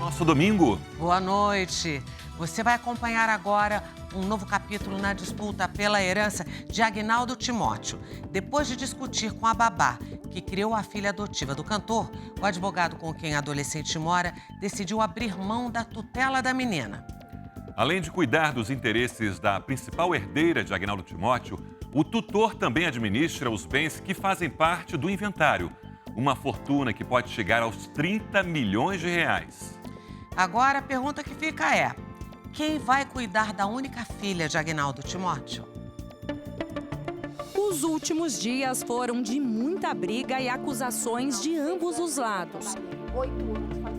nosso domingo. Boa noite. Você vai acompanhar agora um novo capítulo na disputa pela herança de Agnaldo Timóteo. Depois de discutir com a babá, que criou a filha adotiva do cantor, o advogado com quem a adolescente mora decidiu abrir mão da tutela da menina. Além de cuidar dos interesses da principal herdeira de Agnaldo Timóteo, o tutor também administra os bens que fazem parte do inventário. Uma fortuna que pode chegar aos 30 milhões de reais. Agora a pergunta que fica é: quem vai cuidar da única filha de Agnaldo Timóteo? Os últimos dias foram de muita briga e acusações de ambos os lados.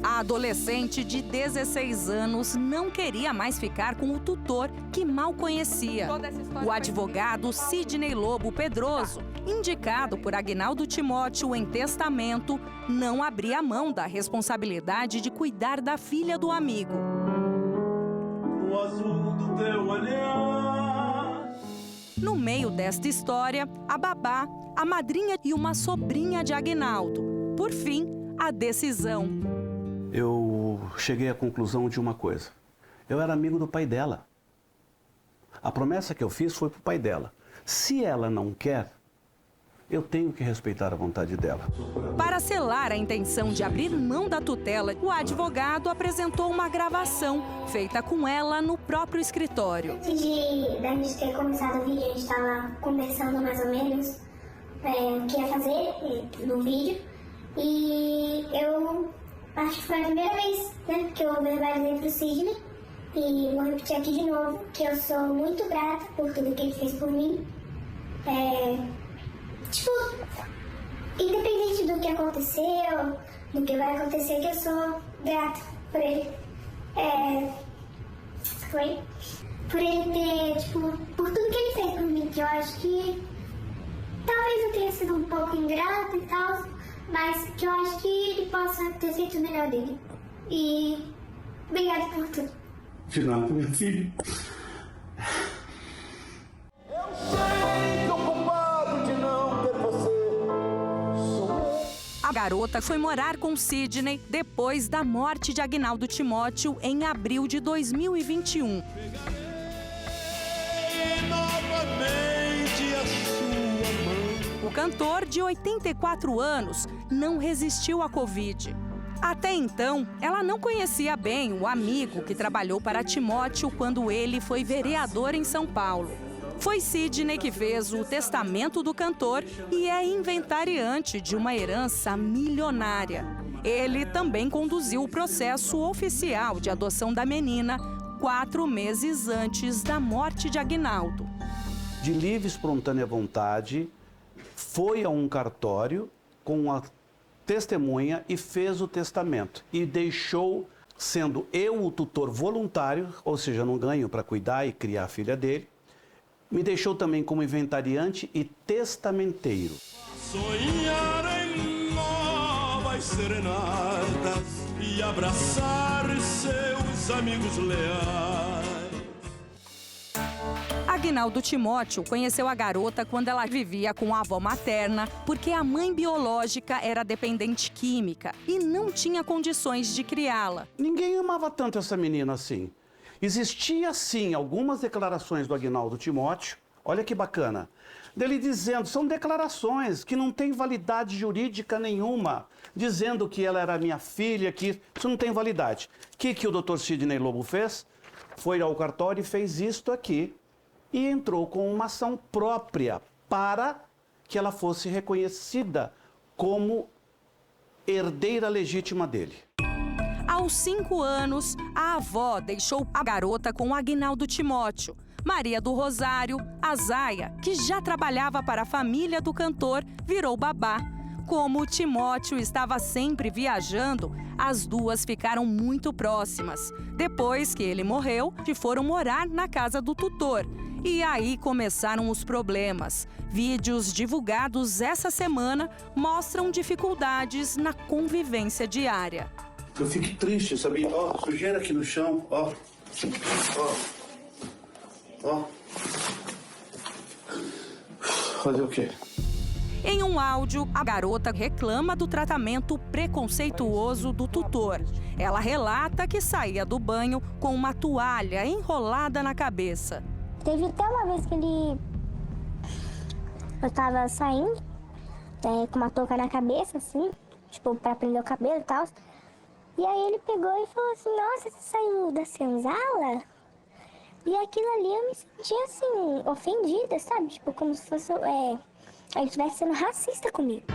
A adolescente de 16 anos não queria mais ficar com o tutor que mal conhecia. O advogado Sidney Lobo Pedroso, indicado por Agnaldo Timóteo em testamento, não abria mão da responsabilidade de cuidar da filha do amigo. O azul do teu olhar. No meio desta história, a babá, a madrinha e uma sobrinha de Agnaldo. Por fim, a decisão. Eu cheguei à conclusão de uma coisa. Eu era amigo do pai dela. A promessa que eu fiz foi para o pai dela. Se ela não quer, eu tenho que respeitar a vontade dela. Para selar a intenção de abrir mão da tutela, o advogado apresentou uma gravação feita com ela no próprio escritório. Antes da gente ter começado o vídeo, a gente estava conversando mais ou menos o que ia fazer no vídeo. E eu acho que foi a primeira vez, né, que eu verbalizei pro Sidney. E vou repetir aqui de novo, que eu sou muito grata por tudo que ele fez por mim. Independente do que aconteceu, do que vai acontecer, que eu sou grata por ele. Por ele ter, por tudo que ele fez por mim, que eu acho que talvez eu tenha sido um pouco ingrata e tal, mas que eu acho que ele possa ter feito o melhor dele. E obrigada por tudo. De nada, meu filho. Eu sei que o culpado de não ter você sou eu. A garota foi morar com Sidney depois da morte de Agnaldo Timóteo em abril de 2021. Novamente a sua mão. O cantor, de 84 anos, não resistiu à Covid. Até então, ela não conhecia bem o amigo que trabalhou para Timóteo quando ele foi vereador em São Paulo. Foi Sidney que fez o testamento do cantor e é inventariante de uma herança milionária. Ele também conduziu o processo oficial de adoção da menina 4 meses antes da morte de Agnaldo. De livre e espontânea vontade, foi a um cartório com a testemunha e fez o testamento. E deixou, sendo eu o tutor voluntário, ou seja, não ganho para cuidar e criar a filha dele, me deixou também como inventariante e testamenteiro. Sonhar em novas serenatas e abraçar seus amigos leais. Agnaldo Timóteo conheceu a garota quando ela vivia com a avó materna, porque a mãe biológica era dependente química e não tinha condições de criá-la. Ninguém amava tanto essa menina assim. Existia, sim, algumas declarações do Agnaldo Timóteo, olha que bacana, dele dizendo, são declarações que não têm validade jurídica nenhuma, dizendo que ela era minha filha, que isso não tem validade. O que o doutor Sidney Lobo fez? Foi ao cartório e fez isto aqui e entrou com uma ação própria para que ela fosse reconhecida como herdeira legítima dele. Aos 5 anos, a avó deixou a garota com Agnaldo Timóteo. Maria do Rosário, a Zaia, que já trabalhava para a família do cantor, virou babá. Como o Timóteo estava sempre viajando, as duas ficaram muito próximas. Depois que ele morreu, foram morar na casa do tutor. E aí começaram os problemas. Vídeos divulgados essa semana mostram dificuldades na convivência diária. Eu fico triste, sabia? Ó, sujeira aqui no chão, ó. Ó. Fazer o quê? Em um áudio, a garota reclama do tratamento preconceituoso do tutor. Ela relata que saía do banho com uma toalha enrolada na cabeça. Teve até uma vez que eu tava saindo com uma touca na cabeça, assim, tipo, pra prender o cabelo e tal. E aí ele pegou e falou assim, nossa, você saiu da senzala? E aquilo ali eu me sentia, assim, ofendida, sabe? Tipo, como se fosse, ele estivesse sendo racista comigo.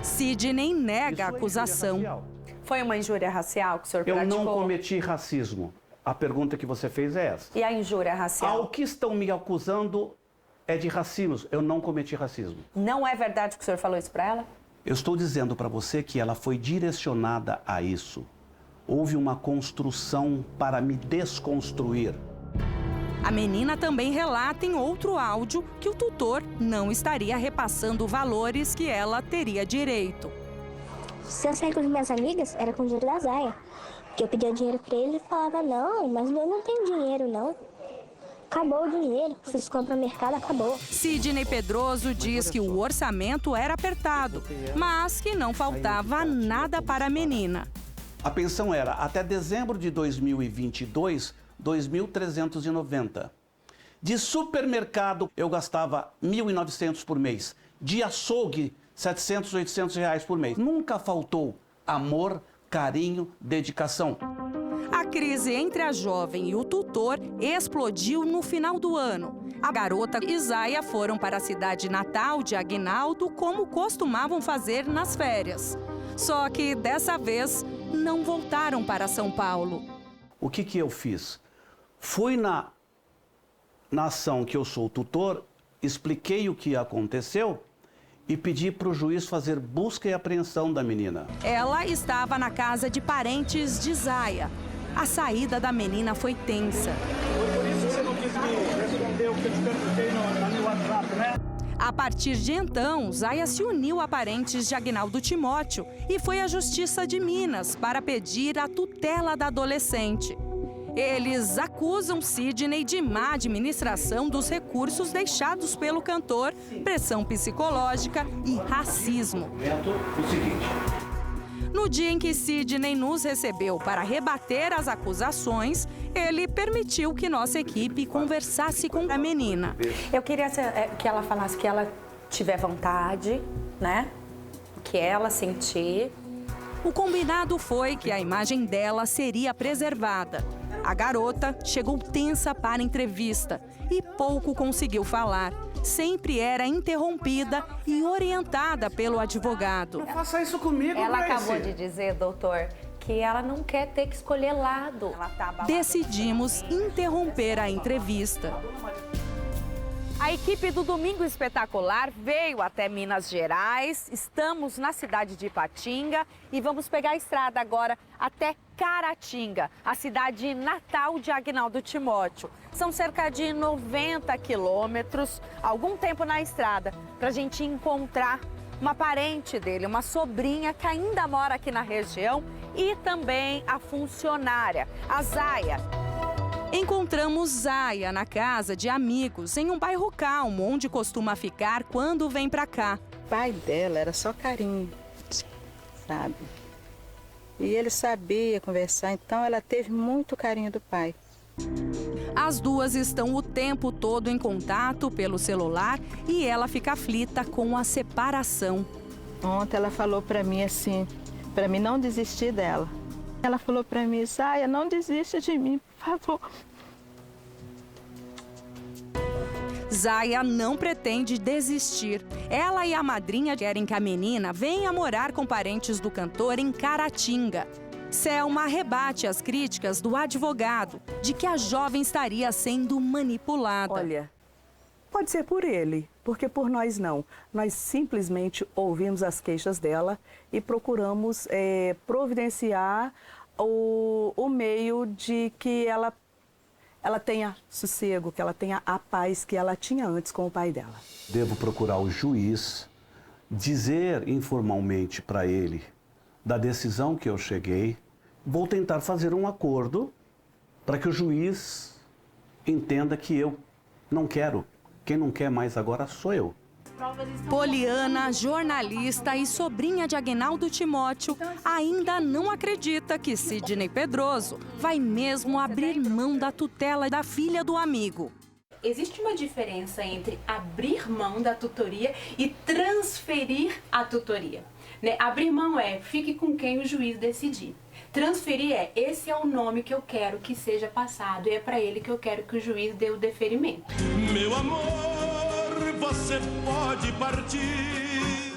Sidney nega a acusação. Foi uma injúria racial que o senhor Eu praticou? não cometi racismo. A pergunta que você fez é essa. E a injúria racial? Ao que estão me acusando é de racismo. Eu não cometi racismo. Não é verdade que o senhor falou isso pra ela? Eu estou dizendo para você que ela foi direcionada a isso. Houve uma construção para me desconstruir. A menina também relata em outro áudio que o tutor não estaria repassando valores que ela teria direito. Se eu sair com as minhas amigas, era com o dinheiro da Zaya. Que eu pedia dinheiro pra ele e falava, não, mas eu não tenho dinheiro, não. Acabou o dinheiro, vocês compram no mercado, acabou. Sidney Pedroso diz que o orçamento era apertado, mas que não faltava nada para a menina. A pensão era, até dezembro de 2022, 2.390. De supermercado, eu gastava 1.900 por mês. De açougue, 700, 800 reais por mês. Nunca faltou amor, carinho, dedicação. A crise entre a jovem e o tutor explodiu no final do ano. A garota e Zaya foram para a cidade natal de Aguinaldo, como costumavam fazer nas férias. Só que dessa vez não voltaram para São Paulo. O que eu fiz? Fui na ação que eu sou tutor, expliquei o que aconteceu e pedi para o juiz fazer busca e apreensão da menina. Ela estava na casa de parentes de Zaya. A saída da menina foi tensa. Por isso você não quis me responder o que eu te perguntei no WhatsApp, né? A partir de então, Zaya se uniu a parentes de Aguinaldo Timóteo e foi à Justiça de Minas para pedir a tutela da adolescente. Eles acusam Sidney de má administração dos recursos deixados pelo cantor, pressão psicológica e racismo. O seguinte. No dia em que Sidney nos recebeu para rebater as acusações, ele permitiu que nossa equipe conversasse com a menina. Eu queria que ela falasse que ela tiver vontade, né? Que ela sentir. O combinado foi que a imagem dela seria preservada. A garota chegou tensa para a entrevista e pouco conseguiu falar. Sempre era interrompida e orientada pelo advogado. Não faça isso comigo, Ela Grace. acabou de dizer, doutor, que ela não quer ter que escolher lado. Ela tá abalada. Decidimos interromper a entrevista. A equipe do Domingo Espetacular veio até Minas Gerais. Estamos na cidade de Ipatinga e vamos pegar a estrada agora até Caratinga, a cidade natal de Aguinaldo Timóteo. São cerca de 90 quilômetros, algum tempo na estrada, para a gente encontrar uma parente dele, uma sobrinha que ainda mora aqui na região e também a funcionária, a Zaya. Encontramos Zaya na casa de amigos, em um bairro calmo, onde costuma ficar quando vem pra cá. O pai dela era só carinho, sabe? E ele sabia conversar, então ela teve muito carinho do pai. As duas estão o tempo todo em contato pelo celular e ela fica aflita com a separação. Ontem ela falou pra mim assim, pra mim não desistir dela. Ela falou pra mim, Zaya, não desista de mim, por favor. Zaya não pretende desistir. Ela e a madrinha querem que a menina venha morar com parentes do cantor em Caratinga. Selma rebate as críticas do advogado de que a jovem estaria sendo manipulada. Olha, pode ser por ele, porque por nós não. Nós simplesmente ouvimos as queixas dela e procuramos providenciar o meio de que ela tenha sossego, que ela tenha a paz que ela tinha antes com o pai dela. Devo procurar o juiz, dizer informalmente para ele da decisão que eu cheguei. Vou tentar fazer um acordo para que o juiz entenda que eu não quero. Quem não quer mais agora sou eu. Poliana, jornalista e sobrinha de Aguinaldo Timóteo, ainda não acredita que Sidney Pedroso vai mesmo abrir mão da tutela da filha do amigo. Existe uma diferença entre abrir mão da tutoria e transferir a tutoria. Né? Abrir mão é fique com quem o juiz decidir. Transferir é esse é o nome que eu quero que seja passado e é para ele que eu quero que o juiz dê o deferimento. Meu amor, você pode partir.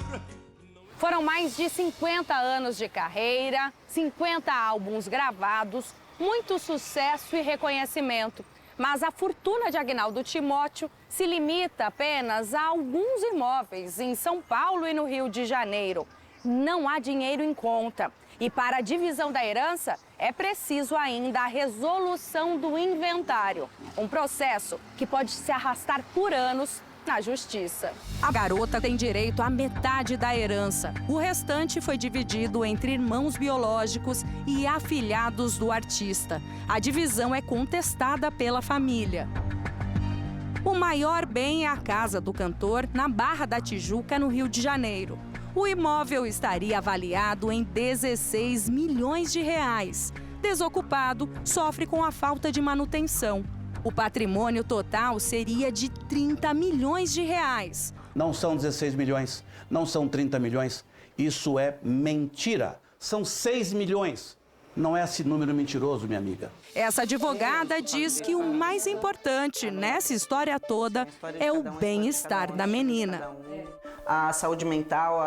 Foram mais de 50 anos de carreira, 50 álbuns gravados, muito sucesso e reconhecimento. Mas a fortuna de Aguinaldo Timóteo se limita apenas a alguns imóveis em São Paulo e no Rio de Janeiro. Não há dinheiro em conta. E para a divisão da herança, é preciso ainda a resolução do inventário. Um processo que pode se arrastar por anos na justiça. A garota tem direito à metade da herança. O restante foi dividido entre irmãos biológicos e afilhados do artista. A divisão é contestada pela família. O maior bem é a casa do cantor na Barra da Tijuca, no Rio de Janeiro. O imóvel estaria avaliado em 16 milhões de reais. Desocupado, sofre com a falta de manutenção. O patrimônio total seria de 30 milhões de reais. Não são 16 milhões, não são 30 milhões. Isso é mentira. São 6 milhões. Não é esse número mentiroso, minha amiga. Essa advogada diz que o mais importante nessa história toda é o bem-estar da menina. A saúde mental,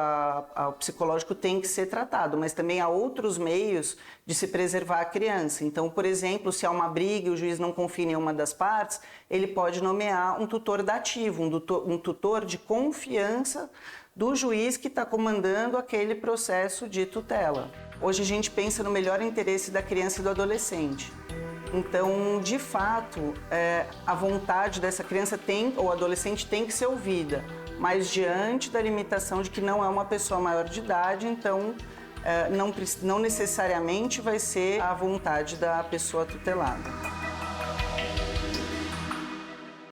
o psicológico tem que ser tratado, mas também há outros meios de se preservar a criança. Então, por exemplo, se há uma briga e o juiz não confia em uma das partes, ele pode nomear um tutor dativo, um tutor de confiança do juiz que está comandando aquele processo de tutela. Hoje a gente pensa no melhor interesse da criança e do adolescente. Então, de fato, a vontade dessa criança ou adolescente tem que ser ouvida, mas diante da limitação de que não é uma pessoa maior de idade, então não necessariamente vai ser a vontade da pessoa tutelada.